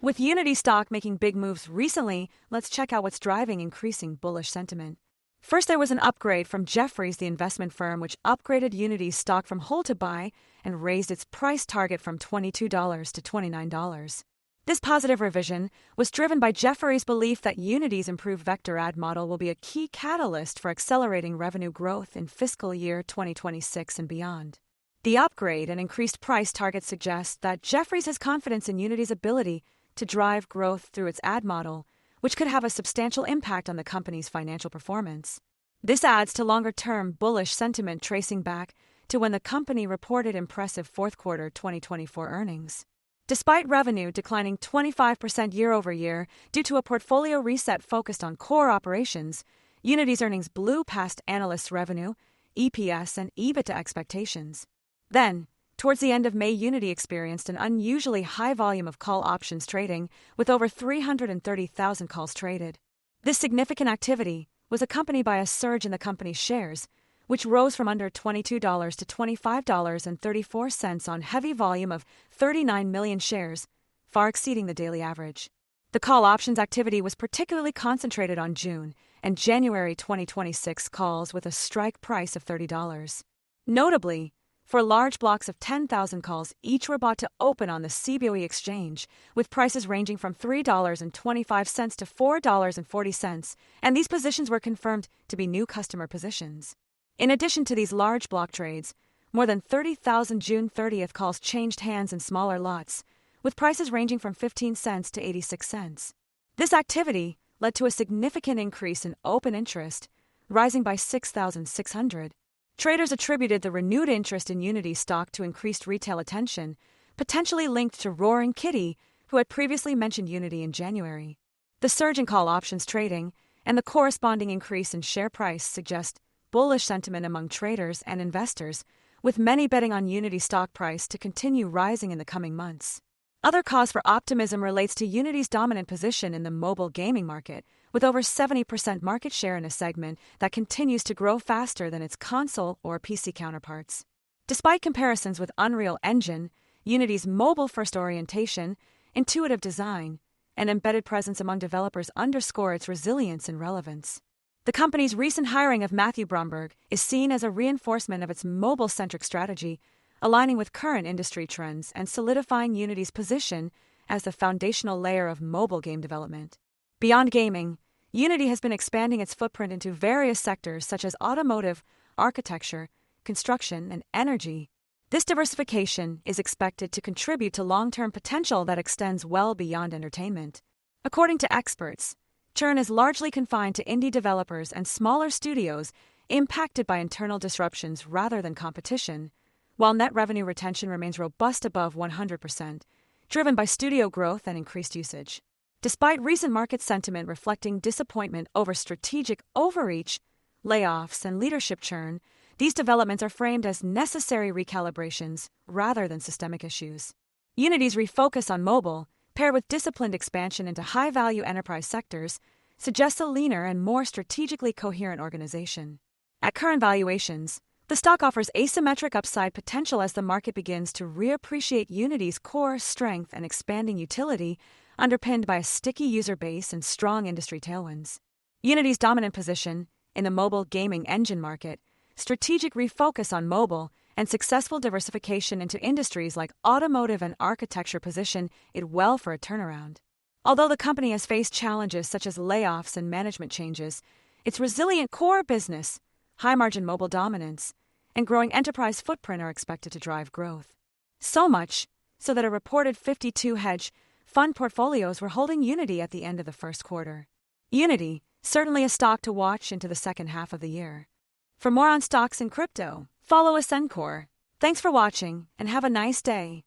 With Unity stock making big moves recently, let's check out what's driving increasing bullish sentiment. First, there was an upgrade from Jefferies, the investment firm, which upgraded Unity's stock from hold to buy and raised its price target from $22 to $29. This positive revision was driven by Jefferies' belief that Unity's improved vector ad model will be a key catalyst for accelerating revenue growth in fiscal year 2026 and beyond. The upgrade and increased price target suggest that Jefferies has confidence in Unity's ability to drive growth through its ad model, which could have a substantial impact on the company's financial performance. This adds to longer-term bullish sentiment tracing back to when the company reported impressive fourth quarter 2024 earnings. Despite revenue declining 25% year-over-year due to a portfolio reset focused on core operations, Unity's earnings blew past analysts' revenue, EPS, and EBITDA expectations. Then, towards the end of May, Unity experienced an unusually high volume of call options trading, with over 330,000 calls traded. This significant activity was accompanied by a surge in the company's shares, which rose from under $22 to $25.34 on heavy volume of 39 million shares, far exceeding the daily average. The call options activity was particularly concentrated on June and January 2026 calls with a strike price of $30. Notably, for large blocks of 10,000 calls, each were bought to open on the CBOE exchange, with prices ranging from $3.25 to $4.40, and these positions were confirmed to be new customer positions. In addition to these large block trades, more than 30,000 June 30th calls changed hands in smaller lots, with prices ranging from 15 cents to 86 cents. This activity led to a significant increase in open interest, rising by 6,600. Traders attributed the renewed interest in Unity stock to increased retail attention, potentially linked to Roaring Kitty, who had previously mentioned Unity in January. The surge in call options trading and the corresponding increase in share price suggest bullish sentiment among traders and investors, with many betting on Unity stock price to continue rising in the coming months. Other cause for optimism relates to Unity's dominant position in the mobile gaming market, with over 70% market share in a segment that continues to grow faster than its console or PC counterparts. Despite comparisons with Unreal Engine, Unity's mobile-first orientation, intuitive design, and embedded presence among developers underscore its resilience and relevance. The company's recent hiring of Matthew Bromberg is seen as a reinforcement of its mobile-centric strategy, aligning with current industry trends and solidifying Unity's position as the foundational layer of mobile game development. Beyond gaming, Unity has been expanding its footprint into various sectors such as automotive, architecture, construction, and energy. This diversification is expected to contribute to long-term potential that extends well beyond entertainment. According to experts, churn is largely confined to indie developers and smaller studios impacted by internal disruptions rather than competition, while net revenue retention remains robust above 100%, driven by studio growth and increased usage. Despite recent market sentiment reflecting disappointment over strategic overreach, layoffs, and leadership churn, these developments are framed as necessary recalibrations rather than systemic issues. Unity's refocus on mobile, paired with disciplined expansion into high-value enterprise sectors, suggests a leaner and more strategically coherent organization. At current valuations, the stock offers asymmetric upside potential as the market begins to reappreciate Unity's core strength and expanding utility, underpinned by a sticky user base and strong industry tailwinds. Unity's dominant position in the mobile gaming engine market, strategic refocus on mobile, and successful diversification into industries like automotive and architecture position it well for a turnaround. Although the company has faced challenges such as layoffs and management changes, its resilient core business, high-margin mobile dominance, and growing enterprise footprint are expected to drive growth. So much so that a reported 52 hedge fund portfolios were holding Unity at the end of the first quarter. Unity, certainly a stock to watch into the second half of the year. For more on stocks and crypto, follow Ascencore. Thanks for watching and have a nice day.